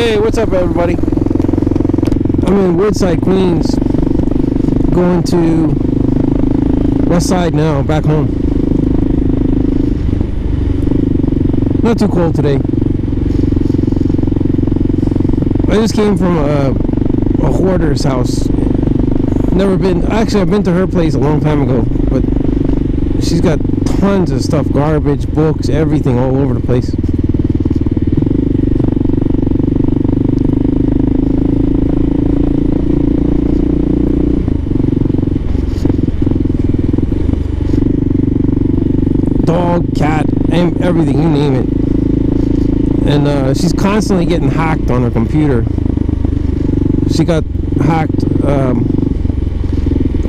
Hey, what's up, everybody? I'm in Woodside, Queens, going to Westside now, back home. Not too cold today. I just came from a hoarder's house. Never been, actually I've been to her place a long time ago, but she's got tons of stuff, garbage, books, everything all over the place. Dog, cat, everything, you name it. And she's constantly getting hacked on her computer. She got hacked on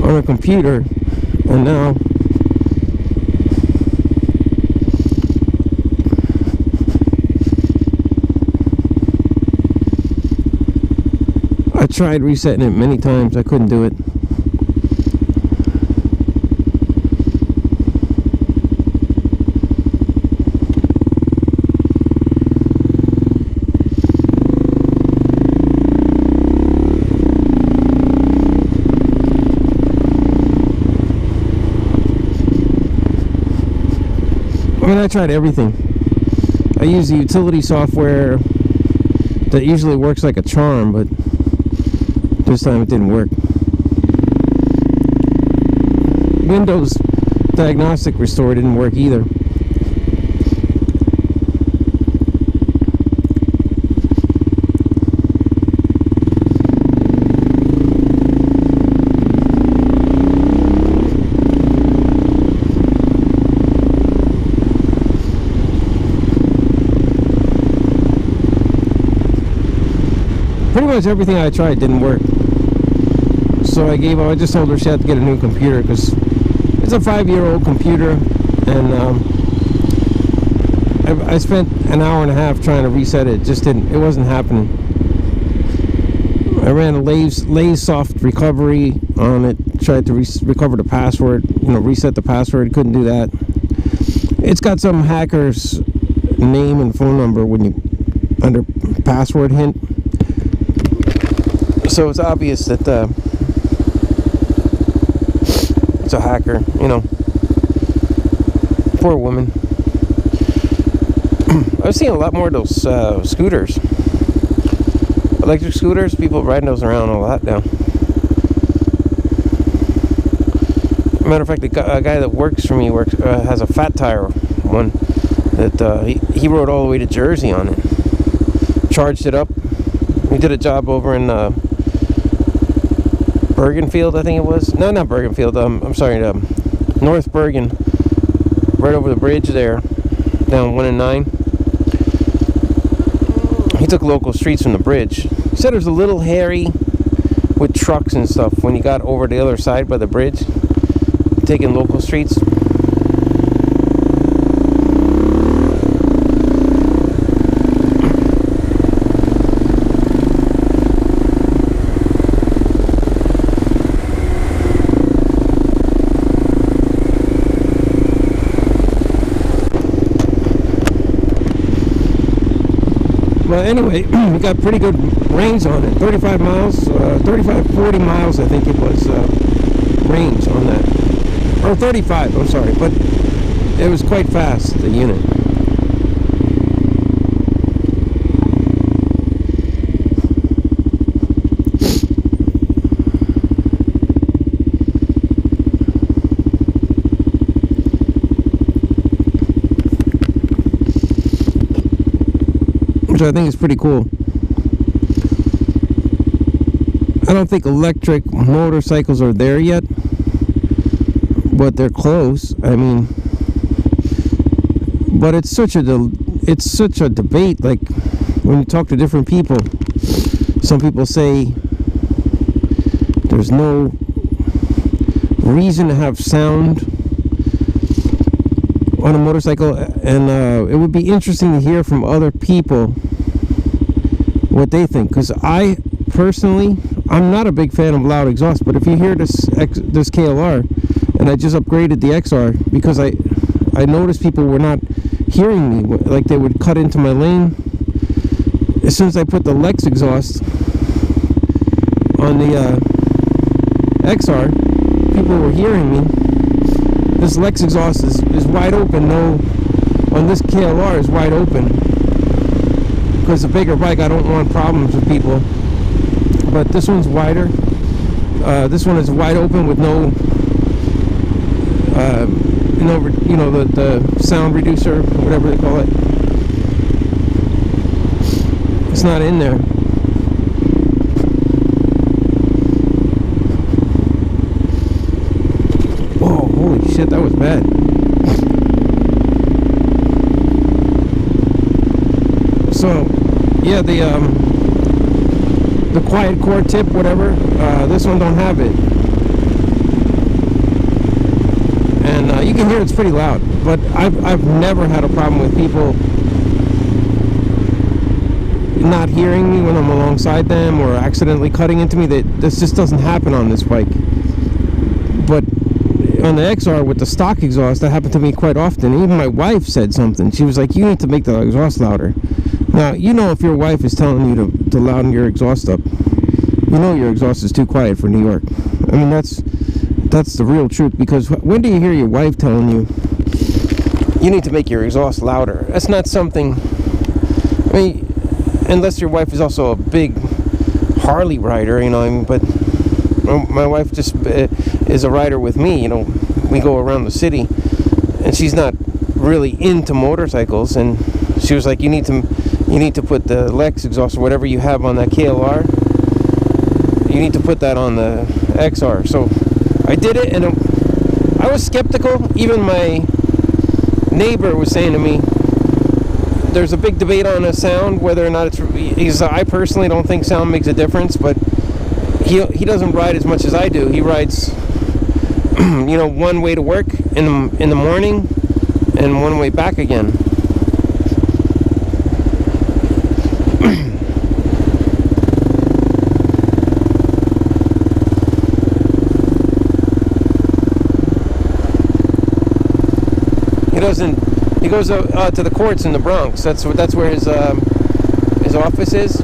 her computer, and now I tried resetting it many times. I couldn't do it. I mean, I tried everything. I use the utility software that usually works like a charm, but this time it didn't work. Windows Diagnostic Restore didn't work either. Pretty much everything I tried didn't work. So I gave up. I just told her she had to get a new computer because it's a 5-year-old computer, and I spent an hour and a half trying to reset it. It wasn't happening. I ran a Lay's soft recovery on it, tried to recover the password, reset the password, couldn't do that. It's got some hacker's name and phone number under password hint. So it's obvious that it's a hacker, Poor woman. I've seen a lot more of those scooters. Electric scooters, people riding those around a lot now. Matter of fact, a guy that works for me has a fat tire one that he rode all the way to Jersey on it. Charged it up. We did a job over in Bergenfield, I think it was. No, not Bergenfield. I'm sorry, North Bergen, right over the bridge there, down 1 and 9. He took local streets from the bridge. He said it was a little hairy with trucks and stuff when he got over the other side by the bridge, taking local streets. Well, anyway, we got pretty good range on it. 35 miles, 40 miles, I think it was, range on that. Or 35, I'm sorry, but it was quite fast, the unit. I think it's pretty cool. I don't think electric motorcycles are there yet, but they're close. I mean, but it's such a debate. Like when you talk to different people, some people say there's no reason to have sound on a motorcycle, and it would be interesting to hear from other people what they think, because I personally, I'm not a big fan of loud exhaust. But if you hear this KLR, and I just upgraded the XR because I noticed people were not hearing me, like they would cut into my lane as soon as I put the Lex exhaust on the XR, people were hearing me. This Lex exhaust is wide open. No, on this KLR is wide open. Because the bigger bike, I don't want problems with people. But this one's wider. This one is wide open with no, the sound reducer, whatever they call it. It's not in there. Whoa, holy shit, that was bad. So, yeah, the quiet core tip, whatever, this one don't have it. And you can hear it's pretty loud, but I've never had a problem with people not hearing me when I'm alongside them or accidentally cutting into me. This just doesn't happen on this bike. But on the XR with the stock exhaust, that happened to me quite often. Even my wife said something. She was like, you need to make the exhaust louder. Now, you know, if your wife is telling you to louden your exhaust up, you know your exhaust is too quiet for New York. I mean, that's the real truth, because when do you hear your wife telling you you need to make your exhaust louder? That's not something, I mean, unless your wife is also a big Harley rider, you know, I mean, but my wife just is a rider with me, you know, we go around the city, and she's not really into motorcycles, and she was like, you need to put the Lex exhaust or whatever you have on that KLR, you need to put that on the XR. So I did it, and I was skeptical. Even my neighbor was saying to me, there's a big debate on the sound, whether or not it's, I personally don't think sound makes a difference, but he doesn't ride as much as I do. He rides, you know, one way to work in the morning and one way back again. He goes to the courts in the Bronx. That's where his office is.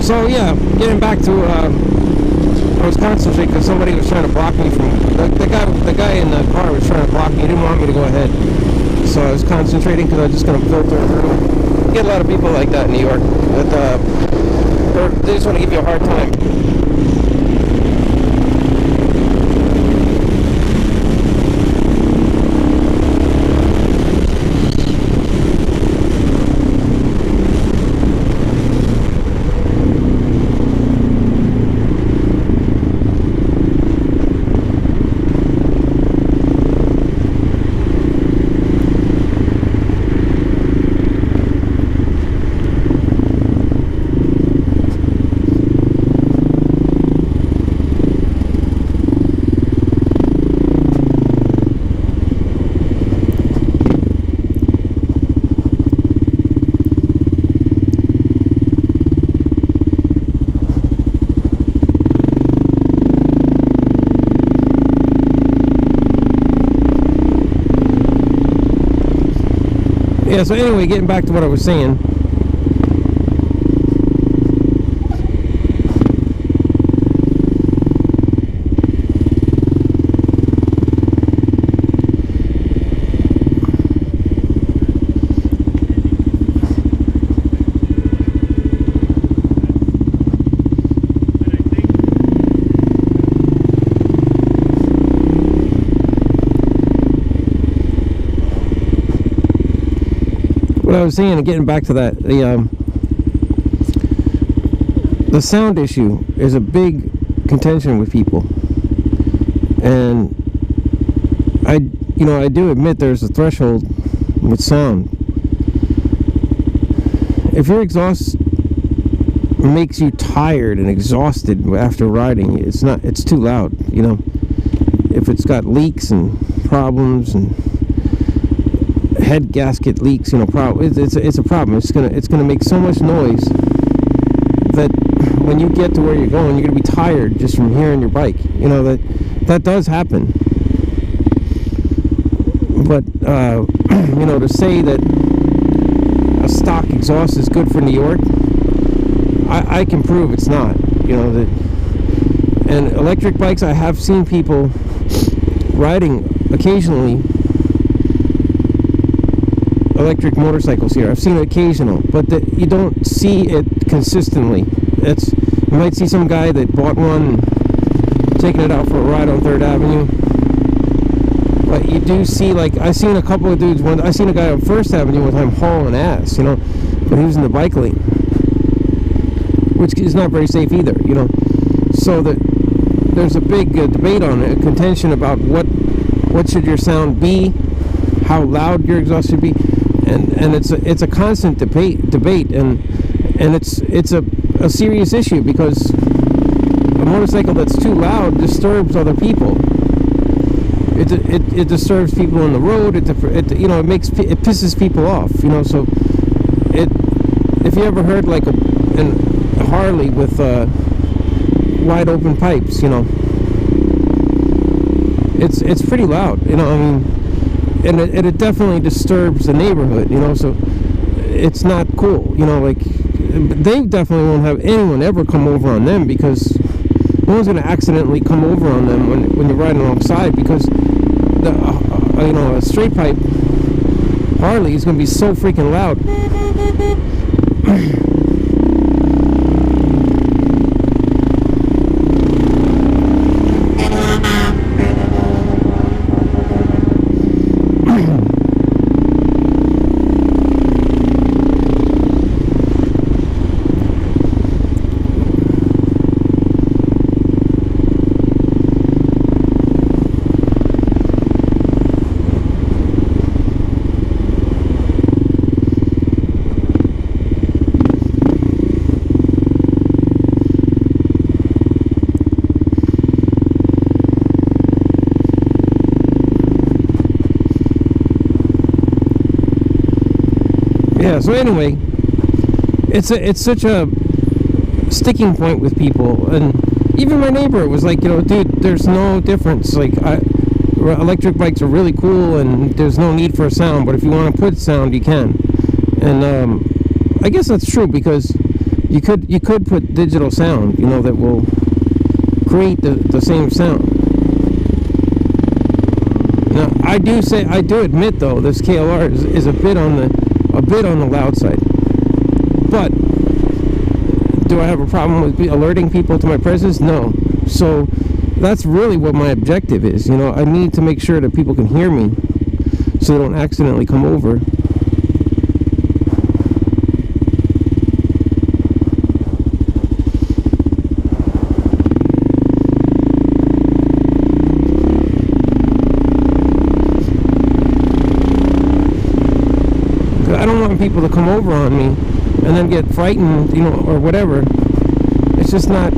So yeah, getting back to, I was concentrating because somebody was trying to block me from, the guy in the car was trying to block me. He didn't want me to go ahead. So I was concentrating because I was just going to filter through. You get a lot of people like that in New York, that they just want to give you a hard time. Yeah, so anyway, getting back to what I was saying. I was saying, getting back to that, the sound issue is a big contention with people, and I do admit there's a threshold with sound. If your exhaust makes you tired and exhausted after riding, it's too loud. If it's got leaks and problems and head gasket leaks, it's a problem. It's gonna make so much noise that when you get to where you're going, you're gonna be tired just from hearing your bike. That does happen. But to say that a stock exhaust is good for New York, I can prove it's not. And electric bikes, I have seen people riding occasionally electric motorcycles here. I've seen it occasional, but you don't see it consistently. You might see some guy that bought one, taking it out for a ride on 3rd Avenue. But you do see, I seen a couple of dudes. I seen a guy on 1st Avenue one time hauling ass, but he was in the bike lane, which is not very safe either, So there's a big debate on it, a contention about what should your sound be, how loud your exhaust should be, and it's a constant debate, and it's a serious issue, because a motorcycle that's too loud disturbs other people. It disturbs people on the road. It pisses people off. So if you ever heard a Harley with wide open pipes, it's pretty loud. And it definitely disturbs the neighborhood. So it's not cool. They definitely won't have anyone ever come over on them, because no one's going to accidentally come over on them when you're riding alongside, because a straight pipe Harley is going to be so freaking loud. Yeah, so anyway, it's such a sticking point with people, and even my neighbor was like, dude, there's no difference. Electric bikes are really cool, and there's no need for a sound, but if you want to put sound, you can. And I guess that's true, because you could put digital sound, that will create the same sound. Now, I do admit though, this KLR is a bit on the loud side. But do I have a problem with alerting people to my presence? No. So that's really what my objective is. I need to make sure that people can hear me, so they don't accidentally come over. I don't want people to come over on me and then get frightened, or whatever. It's just not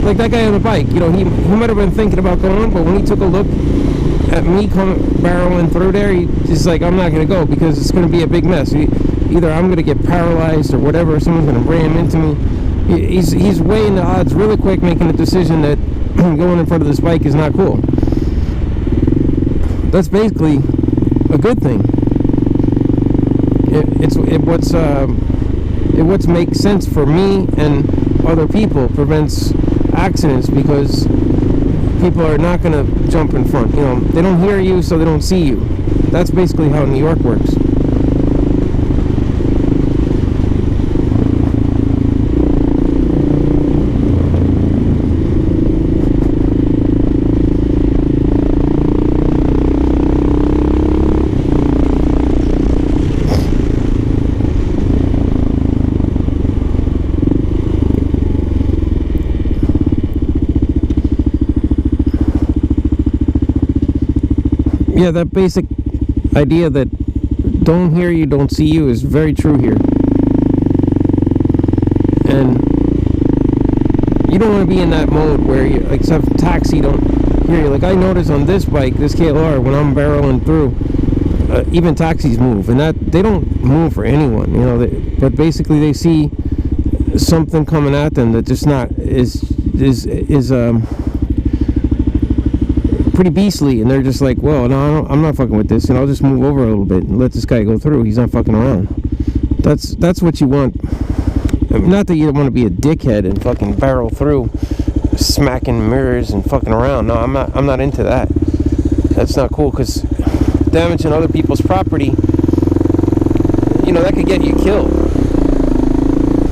like that guy on the bike. He might have been thinking about going, but when he took a look at me barreling through there, he's like, I'm not going to go, because it's going to be a big mess. Either I'm going to get paralyzed or whatever, someone's going to ram into me. He's weighing the odds really quick, making a decision that going in front of this bike is not cool. That's basically a good thing. What makes sense for me and other people prevents accidents, because people are not going to jump in front. They don't hear you, so they don't see you. That's basically how New York works. Yeah, that basic idea that don't hear you, don't see you is very true here. And you don't want to be in that mode where you, like, have taxi don't hear you. Like, I notice on this bike, this KLR, when I'm barreling through, even taxis move, and that they don't move for anyone, you know. But basically, they see something coming at them that just not is pretty beastly, and they're just like, well, no, I'm not fucking with this, and I'll just move over a little bit and let this guy go through. He's not fucking around. That's what you want. Not that you don't want to be a dickhead and fucking barrel through, smacking mirrors and fucking around. No, I'm not into that. That's not cool, because damaging other people's property, you know, that could get you killed.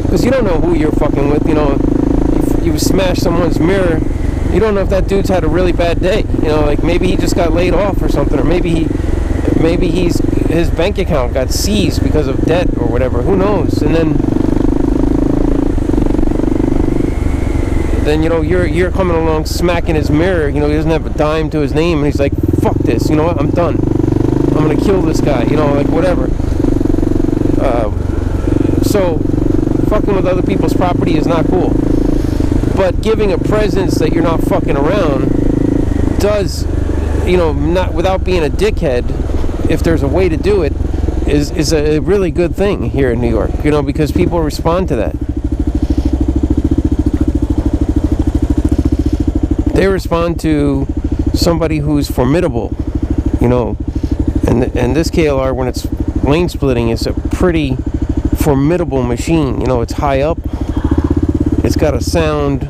Because you don't know who you're fucking with, you know. You smash someone's mirror, you don't know if that dude's had a really bad day. You know, like maybe he just got laid off or something, or maybe his bank account got seized because of debt or whatever. Who knows? And then you know, you're coming along smacking his mirror. You know, he doesn't have a dime to his name, and he's like, fuck this, you know what, I'm done, I'm gonna kill this guy, you know, like whatever. So fucking with other people's property is not cool, but giving a presence that you're not fucking around does, you know, not without being a dickhead, if there's a way to do it, is a really good thing here in New York, you know, because people respond to that. They respond to somebody who's formidable, you know, and this KLR, when it's lane splitting, is a pretty formidable machine. You know, it's high up, it's got a sound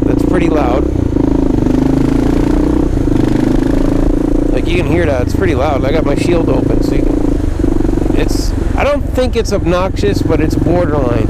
that's pretty loud. Like, you can hear that, it's pretty loud. I got my shield open, so you can, I don't think it's obnoxious, but it's borderline.